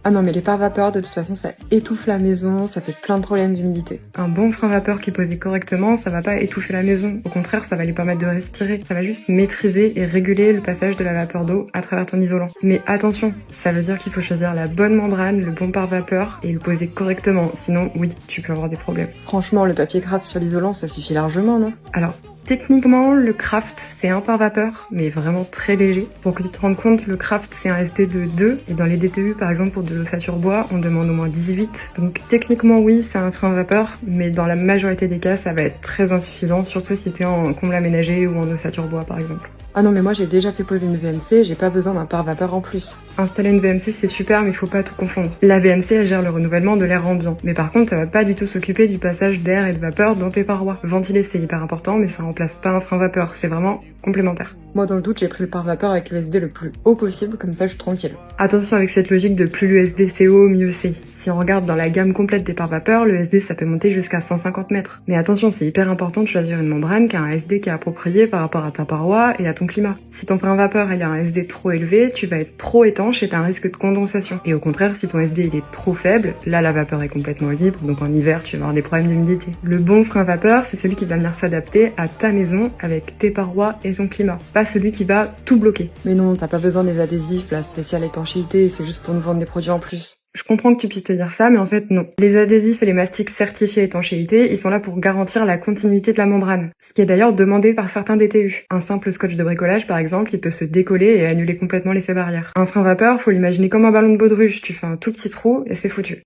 Ah non, mais les pare-vapeurs, de toute façon, ça étouffe la maison, ça fait plein de problèmes d'humidité. Un bon frein vapeur qui est posé correctement, ça va pas étouffer la maison. Au contraire, ça va lui permettre de respirer. Ça va juste maîtriser et réguler le passage de la vapeur d'eau à travers ton isolant. Mais attention, ça veut dire qu'il faut choisir la bonne membrane, le bon pare-vapeur et le poser correctement. Sinon, oui, tu peux avoir des problèmes. Franchement, le papier craft sur l'isolant, ça suffit largement, non? Alors, techniquement, le Craft, c'est un pare-vapeur, mais vraiment très léger. Pour que tu te rendes compte, le Craft, c'est un SD de 2, et dans les DTU, par exemple, pour de l'ossature bois, on demande au moins 18. Donc techniquement, oui, c'est un frein vapeur, mais dans la majorité des cas, ça va être très insuffisant, surtout si t'es en comble aménagé ou en ossature bois, par exemple. Ah non, mais moi j'ai déjà fait poser une VMC, j'ai pas besoin d'un pare-vapeur en plus. Installer une VMC c'est super, mais il faut pas tout confondre. La VMC elle gère le renouvellement de l'air ambiant, mais par contre elle va pas du tout s'occuper du passage d'air et de vapeur dans tes parois. Ventiler c'est hyper important, mais ça remplace pas un frein vapeur, c'est vraiment complémentaire. Moi dans le doute j'ai pris le pare-vapeur avec le SD le plus haut possible, comme ça je suis tranquille. Attention avec cette logique de plus le SD c'est haut, mieux c'est. Si on regarde dans la gamme complète des pare-vapeurs, le SD ça peut monter jusqu'à 150 mètres. Mais attention, c'est hyper important de choisir une membrane qui a un SD qui est approprié par rapport à ta paroi et à ton climat. Si ton frein vapeur il a un SD trop élevé, tu vas être trop étanche et t'as un risque de condensation. Et au contraire, si ton SD il est trop faible, là la vapeur est complètement libre, donc en hiver tu vas avoir des problèmes d'humidité. Le bon frein vapeur, c'est celui qui va venir s'adapter à ta maison avec tes parois et son climat. Pas celui qui va tout bloquer. Mais non, t'as pas besoin des adhésifs, la spéciale étanchéité, c'est juste pour nous vendre des produits en plus. Je comprends que tu puisses te dire ça, mais en fait non. Les adhésifs et les mastiques certifiés étanchéité, ils sont là pour garantir la continuité de la membrane. Ce qui est d'ailleurs demandé par certains DTU. Un simple scotch de bricolage par exemple, il peut se décoller et annuler complètement l'effet barrière. Un frein vapeur, faut l'imaginer comme un ballon de baudruche, tu fais un tout petit trou et c'est foutu.